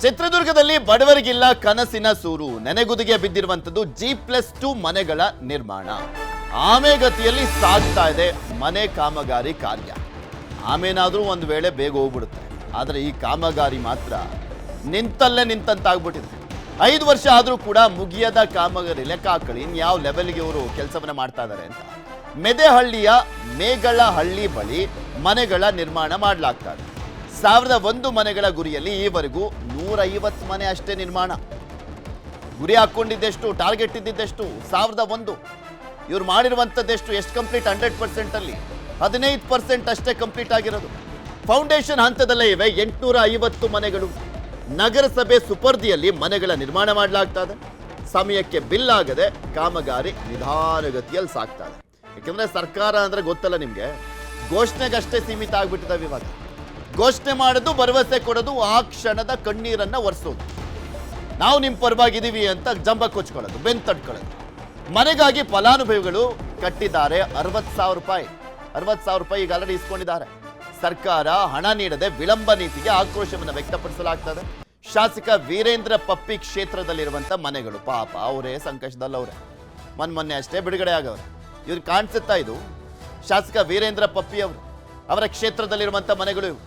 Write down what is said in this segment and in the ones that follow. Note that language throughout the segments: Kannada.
ಚಿತ್ರದುರ್ಗದಲ್ಲಿ ಬಡವರಿಗಿಲ್ಲ ಕನಸಿನ ಸೂರು. ನೆನೆಗುದಿಗೆ ಬಿದ್ದಿರುವಂತದ್ದು G+2 ಮನೆಗಳ ನಿರ್ಮಾಣ. ಆಮೆಗತಿಯಲ್ಲಿ ಸಾಗ್ತಾ ಇದೆ ಮನೆ ಕಾಮಗಾರಿ ಕಾರ್ಯ. ಆಮೇನಾದ್ರೂ ಒಂದು ವೇಳೆ ಬೇಗ ಹೋಗ್ಬಿಡುತ್ತೆ, ಆದರೆ ಈ ಕಾಮಗಾರಿ ಮಾತ್ರ ನಿಂತಲ್ಲೇ ನಿಂತಂತಾಗ್ಬಿಟ್ಟಿದೆ. 5 ವರ್ಷ ಆದರೂ ಕೂಡ ಮುಗಿಯದ ಕಾಮಗಾರಿ. ಲೆಕ್ಕ ಹಾಕಳಿ ಯಾವ ಲೆವೆಲ್ಗೆ ಇವರು ಕೆಲಸವನ್ನ ಮಾಡ್ತಾ ಇದ್ದಾರೆ ಅಂತ. ಮೆದೆಹಳ್ಳಿಯ ಮೇಗಳಹಳ್ಳಿ ಬಳಿ ಮನೆಗಳ ನಿರ್ಮಾಣ ಮಾಡಲಾಗ್ತಾ ಇದೆ. 1001 ಮನೆಗಳ ಗುರಿಯಲ್ಲಿ ಈವರೆಗೂ 150 ಮನೆ ಅಷ್ಟೇ ನಿರ್ಮಾಣ. ಗುರಿ ಹಾಕೊಂಡಿದ್ದೆಷ್ಟು, ಟಾರ್ಗೆಟ್ ಇದ್ದಿದ್ದೆಷ್ಟು 1001. ಇವ್ರು ಮಾಡಿರುವಂಥದ್ದೆಷ್ಟು, ಎಷ್ಟು ಕಂಪ್ಲೀಟ್? 100% ಅಲ್ಲಿ 15% ಅಷ್ಟೇ ಕಂಪ್ಲೀಟ್ ಆಗಿರೋದು. ಫೌಂಡೇಶನ್ ಹಂತದಲ್ಲೇ ಇವೆ 850 ಮನೆಗಳು. ನಗರಸಭೆ ಸುಪರ್ದಿಯಲ್ಲಿ ಮನೆಗಳ ನಿರ್ಮಾಣ ಮಾಡಲಾಗ್ತಾ ಇದೆ. ಸಮಯಕ್ಕೆ ಬಿಲ್ ಆಗದೆ ಕಾಮಗಾರಿ ನಿಧಾನಗತಿಯಲ್ಲಿ ಸಾಗ್ತಾ ಇದೆ. ಯಾಕೆಂದ್ರೆ ಸರ್ಕಾರ ಅಂದ್ರೆ ಗೊತ್ತಲ್ಲ ನಿಮಗೆ, ಘೋಷಣೆಗಷ್ಟೇ ಸೀಮಿತ ಆಗ್ಬಿಟ್ಟಿದ್ದಾವೆ. ಇವಾಗ ಘೋಷಣೆ ಮಾಡೋದು, ಭರವಸೆ ಕೊಡೋದು, ಆ ಕ್ಷಣದ ಕಣ್ಣೀರನ್ನ ಒರೆಸೋದು, ನಾವು ನಿಮ್ಮ ಪರವಾಗಿದ್ದೀವಿ ಅಂತ ಜಂಬ ಕೊಚ್ಕೊಳ್ಳೋದು, ಬೆನ್ ತಡ್ಕೊಳ್ಳೋದು. ಮನೆಗಾಗಿ ಫಲಾನುಭವಿಗಳು ಕಟ್ಟಿದ್ದಾರೆ 60,000 ರೂಪಾಯಿ. 60,000 ರೂಪಾಯಿ ಈಗ ಆಲ್ರೆಡಿ ಇಸ್ಕೊಂಡಿದ್ದಾರೆ. ಸರ್ಕಾರ ಹಣ ನೀಡದೆ ವಿಳಂಬ ನೀತಿಗೆ ಆಕ್ರೋಶವನ್ನು ವ್ಯಕ್ತಪಡಿಸಲಾಗ್ತದೆ. ಶಾಸಕ ವೀರೇಂದ್ರ ಪಪ್ಪಿ ಕ್ಷೇತ್ರದಲ್ಲಿರುವಂಥ ಮನೆಗಳು, ಪಾಪ ಅವರೇ ಸಂಕಷ್ಟದಲ್ಲವ್ರೆ. ಮೊನ್ನೆ ಅಷ್ಟೇ ಬಿಡುಗಡೆ ಆಗವ್ರೆ. ಇವ್ರು ಕಾಣಿಸುತ್ತಾ ಇದು ಶಾಸಕ ವೀರೇಂದ್ರ ಪಪ್ಪಿ ಅವರು, ಅವರ ಕ್ಷೇತ್ರದಲ್ಲಿರುವಂಥ ಮನೆಗಳು ಇವು.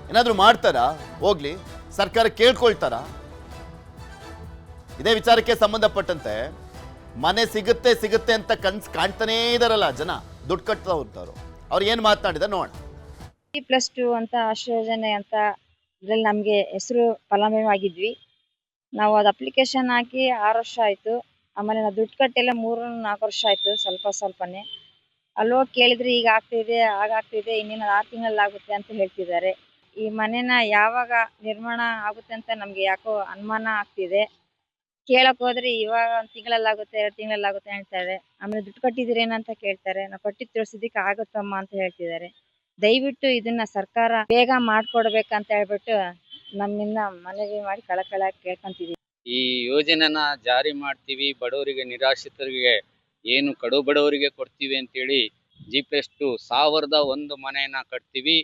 ಏನಾದರೂ ಮಾಡ್ತಾರಾ? ಹೋಗ್ಲಿ, ಸರ್ಕಾರ ಕೇಳ್ಕೊಳ್ತಾರಾ? ಇದೇ ವಿಚಾರಕ್ಕೆ ಸಂಬಂಧಪಟ್ಟಂತೆ ಮನೆ ಸಿಗುತ್ತೆ ಅಂತ ಕನ್ಸು ಕಾಣ್ತಾನೇ ಇದಾರಲ್ಲ ಜನ, ದುಡ್ಡು ಕಟ್ತಾ ಹೋಗ್ತಾರೋ. ಅವ್ರು ಏನು ಮಾತನಾಡಿದ ನೋಡೋಣ. G+2 ಅಂತ ಆಶ್ರಯೋಜನೆ ಅಂತ ಇದ್ರಲ್ಲಿ ನಮಗೆ ಹೆಸರು ಫಲಾನುಭವಿಯಾಗಿದ್ವಿ. ನಾವು ಅದು ಅಪ್ಲಿಕೇಶನ್ ಹಾಕಿ 6 ವರ್ಷ ಆಯಿತು. ಆಮೇಲೆ ನಾವು ದುಡ್ಡು ಕಟ್ಟೆಲ್ಲ 3-4 ವರ್ಷ ಆಯಿತು, ಸ್ವಲ್ಪನೇ. ಅಲ್ಲೋಗಿ ಕೇಳಿದ್ರೆ ಈಗ ಆಗ್ತಿದೆ, ಆಗಾಗ್ತಿದೆ, ಇನ್ನೇನು 6 ತಿಂಗಳಲ್ಲಿ ಆಗುತ್ತೆ ಅಂತ ಹೇಳ್ತಿದ್ದಾರೆ. ಈ ಮನೆನ ಯಾವಾಗ ನಿರ್ಮಾಣ ಆಗುತ್ತೆ ಅಂತ ನಮಗೆ ಯಾಕೋ ಅನುಮಾನ ಆಗ್ತಿದೆ. ಕೇಳಕ್ ಹೋದ್ರೆ ಇವಾಗ 1 ತಿಂಗಳಲ್ಲಾಗುತ್ತೆ, 2 ತಿಂಗಳಲ್ಲಾಗುತ್ತೆ ಹೇಳ್ತಾರೆ. ಆಮೇಲೆ ದುಡ್ಡು ಕಟ್ಟಿದಿರೇನಂತ ಕೇಳ್ತಾರೆ. ನಾವು ಕಟ್ಟಿದ್ದು ತೋರಿಸಿದ್ದಕ್ಕೆ ಆಗುತ್ತಮ್ಮ ಅಂತ ಹೇಳ್ತಿದ್ದಾರೆ. ದಯವಿಟ್ಟು ಇದನ್ನ ಸರ್ಕಾರ ಬೇಗ ಮಾಡ್ಕೊಡ್ಬೇಕಂತ ಹೇಳ್ಬಿಟ್ಟು ನಮ್ಮಿಂದ ಮನವಿ ಮಾಡಿ ಕಳಕಳಾಗಿ ಕೇಳ್ಕೊಂತಿದೀವಿ. ಈ ಯೋಜನೆನ ಜಾರಿ ಮಾಡ್ತೀವಿ, ಬಡವರಿಗೆ, ನಿರಾಶ್ರಿತರಿಗೆ, ಏನು ಕಡು ಬಡವರಿಗೆ ಕೊಡ್ತೀವಿ ಅಂತೇಳಿ G+2 1001 ಮನೆಯನ್ನ ಕಟ್ತೀವಿ.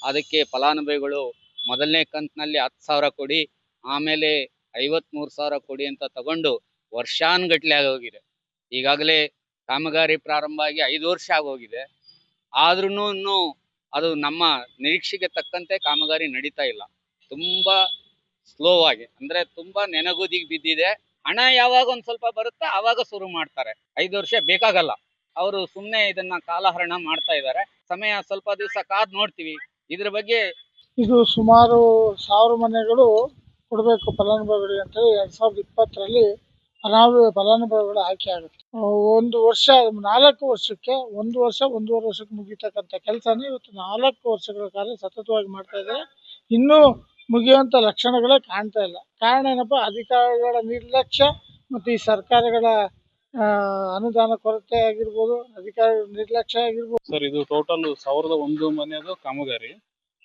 ಅದಕ್ಕೆ ಫಲಾನುಭವಿಗಳು ಮೊದಲನೇ ಕಂತಿನಲ್ಲಿ 10,000 ಕೊಡಿ, ಆಮೇಲೆ 53,000 ಕೊಡಿ ಅಂತ ತಗೊಂಡು ವರ್ಷಾನುಗಟ್ಲೆ ಆಗೋಗಿದೆ. ಈಗಾಗಲೇ ಕಾಮಗಾರಿ ಪ್ರಾರಂಭ ಆಗಿ 5 ವರ್ಷ ಆಗೋಗಿದೆ. ಆದ್ರೂ ಅದು ನಮ್ಮ ನಿರೀಕ್ಷೆಗೆ ತಕ್ಕಂತೆ ಕಾಮಗಾರಿ ನಡೀತಾ ಇಲ್ಲ. ತುಂಬಾ ಸ್ಲೋ ಆಗಿ, ಅಂದ್ರೆ ತುಂಬಾ ನೆನಗುದಿಗೆ ಬಿದ್ದಿದೆ. ಹಣ ಯಾವಾಗ ಒಂದ್ ಸ್ವಲ್ಪ ಬರುತ್ತೆ ಆವಾಗ ಶುರು ಮಾಡ್ತಾರೆ. 5 ವರ್ಷ ಬೇಕಾಗಲ್ಲ. ಅವರು ಸುಮ್ಮನೆ ಇದನ್ನ ಕಾಲಹರಣ ಮಾಡ್ತಾ ಇದ್ದಾರೆ. ಸಮಯ ಸ್ವಲ್ಪ ದಿವಸ ಕಾದ್ ನೋಡ್ತೀವಿ ಇದ್ರ ಬಗ್ಗೆ. ಇದು ಸುಮಾರು 1000 ಮನೆಗಳು ಕೊಡಬೇಕು ಫಲಾನುಭವಿಗಳಿಗೆ ಅಂತೇಳಿ 2020ರಲ್ಲಿ ಫಲಾನುಭವಿಗಳ ಆಯ್ಕೆ ಆಗುತ್ತೆ. 1 ವರ್ಷ 4 ವರ್ಷಕ್ಕೆ 1 ವರ್ಷ 1.5 ವರ್ಷಕ್ಕೆ ಮುಗಿತಕ್ಕಂಥ ಕೆಲಸನೇ ಇವತ್ತು 4 ವರ್ಷಗಳ ಕಾಲ ಸತತವಾಗಿ ಮಾಡ್ತಾ ಇದ್ದಾರೆ. ಇನ್ನೂ ಮುಗಿಯುವಂತ ಲಕ್ಷಣಗಳೇ ಕಾಣ್ತಾ ಇಲ್ಲ. ಕಾರಣ ಏನಪ್ಪಾ? ಅಧಿಕಾರಿಗಳ ನಿರ್ಲಕ್ಷ್ಯ ಮತ್ತು ಈ ಸರ್ಕಾರಗಳ ಅನುದಾನ ಕೊರತೆ ಆಗಿರ್ಬೋದು, ಅಧಿಕಾರಿಗಳ ನಿರ್ಲಕ್ಷ್ಯ ಆಗಿರ್ಬೋದು. ಸರ್, ಇದು ಟೋಟಲ್ 1001 ಮನೆಯದು ಕಾಮಗಾರಿ.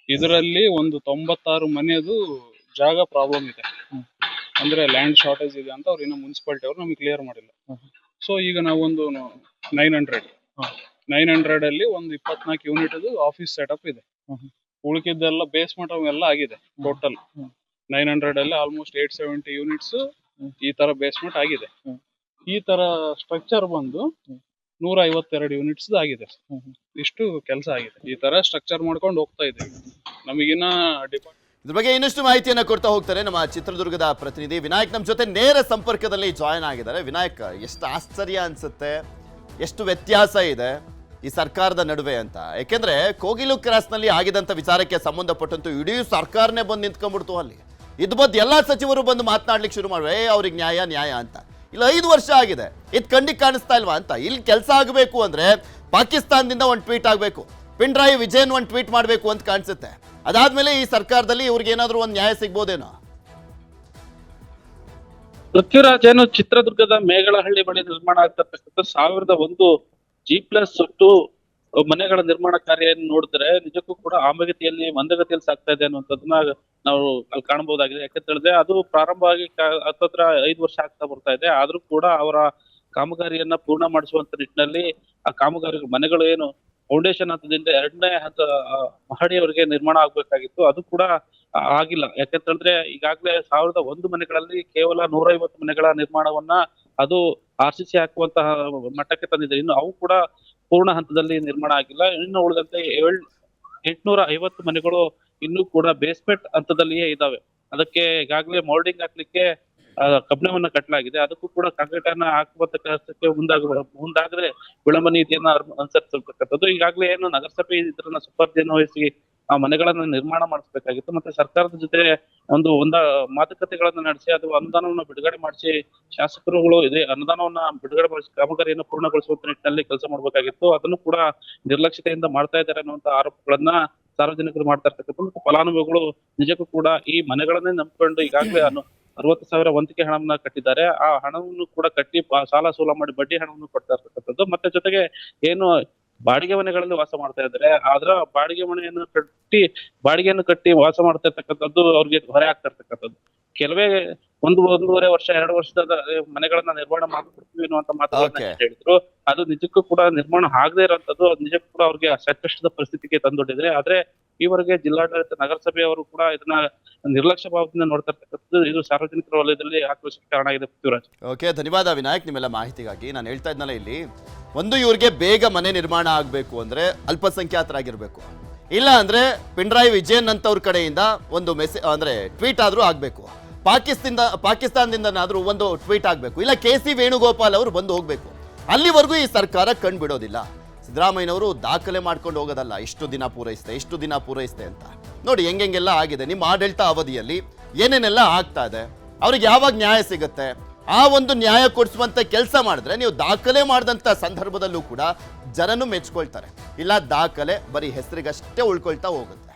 ಇದರಲ್ಲಿ ಒಂದು 96 ಮನೆಯದು ಜಾಗ ಪ್ರಾಬ್ಲಮ್ ಇದೆ, ಅಂದ್ರೆ ಲ್ಯಾಂಡ್ ಶಾರ್ಟೇಜ್ ಇದೆ ಅಂತ ಅವ್ರು ಇನ್ನು ಮುನ್ಸಿಪಾಲಿಟಿ ಅವರು ನಮಗೆ ಕ್ಲಿಯರ್ ಮಾಡಿಲ್ಲ. ಸೊ ಈಗ ನಾವು ಒಂದು 900 ಅಲ್ಲಿ ಒಂದು 24 ಯೂನಿಟ್ ಆಫೀಸ್ ಸೆಟಪ್ ಇದೆ. ಉಳಿಕಿದ್ದೆಲ್ಲ ಬೇಸ್ಮೆಂಟ್ ಅವೆಲ್ಲ ಆಗಿದೆ. ಟೋಟಲ್ 900 ಅಲ್ಲಿ ಆಲ್ಮೋಸ್ಟ್ 870 ಯೂನಿಟ್ಸ್ ಈ ತರ ಬೇಸ್ಮೆಂಟ್ ಆಗಿದೆ. ಈ ತರ ಸ್ಟ್ರಕ್ಚರ್ ಬಂದು 152 ಯೂನಿಟ್ಸ್ ಆಗಿದೆ. ಇಷ್ಟು ಕೆಲಸ ಆಗಿದೆ. ಈ ತರ ಸ್ಟ್ರಕ್ಚರ್ ಮಾಡ್ಕೊಂಡು ಹೋಗ್ತಾ ಇದ್ದೀವಿ. ನಮಗಿನ್ನ ಇದ್ರ ಬಗ್ಗೆ ಇನ್ನಷ್ಟು ಮಾಹಿತಿಯನ್ನ ಕೊಡ್ತಾ ಹೋಗ್ತಾರೆ ನಮ್ಮ ಚಿತ್ರದುರ್ಗದ ಪ್ರತಿನಿಧಿ ವಿನಾಯಕ್. ನಮ್ಮ ಜೊತೆ ನೇರ ಸಂಪರ್ಕದಲ್ಲಿ ಜಾಯಿನ್ ಆಗಿದ್ದಾರೆ. ವಿನಾಯಕ್, ಎಷ್ಟು ಆಶ್ಚರ್ಯ ಅನ್ಸುತ್ತೆ, ಎಷ್ಟು ವ್ಯತ್ಯಾಸ ಇದೆ ಈ ಸರ್ಕಾರದ ನಡುವೆ ಅಂತ. ಯಾಕೆಂದ್ರೆ ಕೋಗಿಲು ಕ್ರಾಸ್ನಲ್ಲಿ ಆಗಿದಂತ ವಿಚಾರಕ್ಕೆ ಸಂಬಂಧಪಟ್ಟಂತೂ ಇಡೀ ಸರ್ಕಾರನೇ ಬಂದು ನಿಂತ್ಕೊಂಡ್ಬಿಡ್ತು. ಅಲ್ಲಿ ಇದು ಬಂದು ಎಲ್ಲಾ ಸಚಿವರು ಬಂದು ಮಾತನಾಡ್ಲಿಕ್ಕೆ ಶುರು ಮಾಡ್ರೆ ಅವ್ರಿಗೆ ನ್ಯಾಯ ಅಂತ. ಇಲ್ಲ 5 ವರ್ಷ ಆಗಿದೆ, ಇದು ಕಣ್ಣಿಗೆ ಕಾಣಿಸ್ತಾ ಇಲ್ವಾ ಅಂತ. ಇಲ್ಲಿ ಕೆಲಸ ಆಗಬೇಕು ಅಂದ್ರೆ ಪಾಕಿಸ್ತಾನದಿಂದ ಒಂದು ಟ್ವೀಟ್ ಆಗಬೇಕು, ಪಿಣರಾಯಿ ವಿಜಯನ್ ಒಂದು ಟ್ವೀಟ್ ಮಾಡಬೇಕು ಅಂತ ಕಾಣಿಸುತ್ತೆ. ಅದಾದ್ಮೇಲೆ ಈ ಸರ್ಕಾರದಲ್ಲಿ ಇವ್ರಿಗೆ ಏನಾದ್ರು ಒಂದು ನ್ಯಾಯ ಸಿಗ್ಬೋದೇನೋ. ಪೃಥ್ವಿರಾಜ್, ಏನು ಚಿತ್ರದುರ್ಗದ ಮೇಗಳಹಳ್ಳಿ ಬಳಿ ನಿರ್ಮಾಣ ಆಗ್ತಕ್ಕಂಥ 1001 G+2 ಮನೆಗಳ ನಿರ್ಮಾಣ ಕಾರ್ಯ ನೋಡಿದ್ರೆ ನಿಜಕ್ಕೂ ಕೂಡ ಆಮಗತಿಯಲ್ಲಿ ಮಂದಗತಿಯಲ್ಲಿ ಸಾಗ್ತಾ ಇದೆ ಅನ್ನುವಂಥದ್ದನ್ನ ನಾವು ಅಲ್ಲಿ ಕಾಣಬಹುದಾಗಿದೆ. ಯಾಕಂತ ಹೇಳಿದ್ರೆ ಅದು ಪ್ರಾರಂಭ ಆಗಿ ಹತ್ತತ್ರ 5 ವರ್ಷ ಆಗ್ತಾ ಬರ್ತಾ ಇದೆ. ಆದ್ರೂ ಕೂಡ ಅವರ ಕಾಮಗಾರಿಯನ್ನ ಪೂರ್ಣ ಮಾಡಿಸುವಂತ ನಿಟ್ಟಿನಲ್ಲಿ ಆ ಕಾಮಗಾರಿ ಮನೆಗಳು ಏನು ಫೌಂಡೇಶನ್ ಹಂತದಿಂದ 2ನೇ ಹಂತ ಮಹಡಿಯವರೆಗೆ ನಿರ್ಮಾಣ ಆಗ್ಬೇಕಾಗಿತ್ತು. ಅದು ಕೂಡ ಆಗಿಲ್ಲ. ಯಾಕಂತಂದ್ರೆ ಈಗಾಗಲೇ 1001 ಮನೆಗಳಲ್ಲಿ ಕೇವಲ 150 ಮನೆಗಳ ನಿರ್ಮಾಣವನ್ನ ಅದು RCC ಹಾಕುವಂತಹ ಮಟ್ಟಕ್ಕೆ ತಂದಿದೆ. ಇನ್ನು ಅವು ಕೂಡ ಪೂರ್ಣ ಹಂತದಲ್ಲಿ ನಿರ್ಮಾಣ ಆಗಿಲ್ಲ. ಇನ್ನು ಉಳಿದಂತೆ 850 ಮನೆಗಳು ಇನ್ನೂ ಕೂಡ ಬೇಸ್ಮೆಂಟ್ ಹಂತದಲ್ಲಿಯೇ ಇದಾವೆ. ಅದಕ್ಕೆ ಈಗಾಗಲೇ ಮೋಲ್ಡಿಂಗ್ ಹಾಕ್ಲಿಕ್ಕೆ ಕಬ್ಬಿಣವನ್ನ ಕಟ್ಟಲಾಗಿದೆ. ಅದಕ್ಕೂ ಕೂಡ ಕಾಂಕ್ರೀಟ್ ಅನ್ನ ಹಾಕುವಂತ ಕೆಲಸಕ್ಕೆ ಮುಂದಾಗದೆ ವಿಳಂಬ ನೀತಿಯನ್ನ ಅನುಸರಿಸತಕ್ಕಂಥದ್ದು. ಈಗಾಗಲೇ ಏನು ನಗರಸಭೆ ಇದನ್ನ ಸುಪರ್ದಿಯನ್ನು ವಹಿಸಿ ಆ ಮನೆಗಳನ್ನ ನಿರ್ಮಾಣ ಮಾಡಿಸಬೇಕಾಗಿತ್ತು. ಮತ್ತೆ ಸರ್ಕಾರದ ಜೊತೆ ಒಂದು ಮಾತುಕತೆಗಳನ್ನ ನಡೆಸಿ ಅದು ಅನುದಾನವನ್ನು ಬಿಡುಗಡೆ ಮಾಡಿಸಿ ಶಾಸಕರುಗಳು ಇದೇ ಅನುದಾನವನ್ನ ಬಿಡುಗಡೆ ಮಾಡಿಸಿ ಕಾಮಗಾರಿಯನ್ನು ಪೂರ್ಣಗೊಳಿಸುವಂತ ನಿಟ್ಟಿನಲ್ಲಿ ಕೆಲಸ ಮಾಡಬೇಕಾಗಿತ್ತು. ಅದನ್ನು ಕೂಡ ನಿರ್ಲಕ್ಷ್ಯತೆಯಿಂದ ಮಾಡ್ತಾ ಇದ್ದಾರೆ ಅನ್ನುವಂತ ಆರೋಪಗಳನ್ನ ಸಾರ್ವಜನಿಕರು ಮಾಡ್ತಾ ಇರ್ತಕ್ಕಂಥ. ಮತ್ತು ಫಲಾನುಭವಿಗಳು ನಿಜಕ್ಕೂ ಕೂಡ ಈ ಮನೆಗಳನ್ನೇ ನಂಬಿಕೊಂಡು ಈಗಾಗಲೇ 60,000 ವಂತಿಗೆ ಹಣವನ್ನ ಕಟ್ಟಿದ್ದಾರೆ. ಆ ಹಣವನ್ನು ಕೂಡ ಕಟ್ಟಿ ಸಾಲ ಸೂಲ ಮಾಡಿ ಬಡ್ಡಿ ಹಣವನ್ನು ಕೊಡ್ತಾ ಇರ್ತಕ್ಕಂಥದ್ದು. ಮತ್ತೆ ಜೊತೆಗೆ ಏನು ಬಾಡಿಗೆ ಮನೆಗಳಲ್ಲಿ ವಾಸ ಮಾಡ್ತಾ ಇದ್ದಾರೆ, ಅದರ ಬಾಡಿಗೆಯನ್ನು ಕಟ್ಟಿ ವಾಸ ಮಾಡ್ತಾ ಇರ್ತಕ್ಕಂಥದ್ದು ಅವ್ರಿಗೆ ಹೊರೆ ಆಗ್ತಾ ಇರ್ತಕ್ಕಂಥದ್ದು. ಕೆಲವೇ ಒಂದೂವರೆ ವರ್ಷ 2 ವರ್ಷದ ಮನೆಗಳನ್ನ ನಿರ್ಮಾಣ ಮಾಡ್ಕೊಡ್ತೀವಿ ಅನ್ನುವಂತ ಮಾತುಗಳನ್ನ ಹೇಳಿದ್ರು. ಅದು ನಿಜಕ್ಕೂ ಕೂಡ ನಿರ್ಮಾಣ ಆಗದೆ ಇರೋಂಥದ್ದು. ಅದು ನಿಜಕ್ಕೂ ಕೂಡ ಅವ್ರಿಗೆ ಸಂಕಷ್ಟದ ಪರಿಸ್ಥಿತಿಗೆ ತಂದೊಡ್ಡಿದೆ. ಆದ್ರೆ ಈವರೆಗೆ ಜಿಲ್ಲಾಡಳಿತ ನಗರಸಭೆಯವರು ಕೂಡ ಇದನ್ನ ನಿರ್ಲಕ್ಷ್ಯ ಭಾವದಿಂದ ನೋಡ್ತಾ ಇರ್ತಕ್ಕಂಥದ್ದು. ಇದು ಸಾರ್ವಜನಿಕರ ವಲಯದಲ್ಲಿ ಆಕ್ರೋಶಕ್ಕೆ ಕಾರಣ ಆಗಿದೆ. ಪೃಥ್ವಿರಾಜ್. ಓಕೆ, ಧನ್ಯವಾದ ವಿನಾಯಕ್ ನಿಮ್ಮೆಲ್ಲ ಮಾಹಿತಿಗಾಗಿ. ನಾನು ಹೇಳ್ತಾ ಇದ್ನಲ್ಲ, ಇಲ್ಲಿ ಇವ್ರಿಗೆ ಬೇಗ ಮನೆ ನಿರ್ಮಾಣ ಆಗಬೇಕು ಅಂದ್ರೆ ಅಲ್ಪಸಂಖ್ಯಾತರಾಗಿರ್ಬೇಕು, ಇಲ್ಲ ಅಂದ್ರೆ ಪಿಣರಾಯಿ ವಿಜಯನ್ ಅಂತವ್ರ ಕಡೆಯಿಂದ ಒಂದು ಅಂದ್ರೆ ಟ್ವೀಟ್ ಆದ್ರೂ ಆಗ್ಬೇಕು, ಪಾಕಿಸ್ತಾನದಿಂದನಾದ್ರೂ ಒಂದು ಟ್ವೀಟ್ ಆಗಬೇಕು, ಇಲ್ಲ KC ವೇಣುಗೋಪಾಲ್ ಅವರು ಬಂದು ಹೋಗ್ಬೇಕು. ಅಲ್ಲಿವರೆಗೂ ಈ ಸರ್ಕಾರ ಕಂಡುಬಿಡೋದಿಲ್ಲ. ಸಿದ್ದರಾಮಯ್ಯನವರು ದಾಖಲೆ ಮಾಡ್ಕೊಂಡು ಹೋಗೋದಲ್ಲ, ಇಷ್ಟು ದಿನ ಪೂರೈಸಿದೆ ಅಂತ. ನೋಡಿ ಹೆಂಗೆಲ್ಲ ಆಗಿದೆ. ನಿಮ್ಮ ಆಡಳಿತ ಅವಧಿಯಲ್ಲಿ ಏನೇನೆಲ್ಲ ಆಗ್ತಾ ಇದೆ, ಅವ್ರಿಗೆ ಯಾವಾಗ ನ್ಯಾಯ ಸಿಗುತ್ತೆ, ಆ ಒಂದು ನ್ಯಾಯ ಕೊಡಿಸುವಂತ ಕೆಲಸ ಮಾಡಿದ್ರೆ ನೀವು ದಾಖಲೆ ಮಾಡಿದಂಥ ಸಂದರ್ಭದಲ್ಲೂ ಕೂಡ ಜನನು ಮೆಚ್ಕೊಳ್ತಾರೆ. ಇಲ್ಲ ದಾಖಲೆ ಬರೀ ಹೆಸರಿಗಷ್ಟೇ ಉಳ್ಕೊಳ್ತಾ ಹೋಗುತ್ತೆ.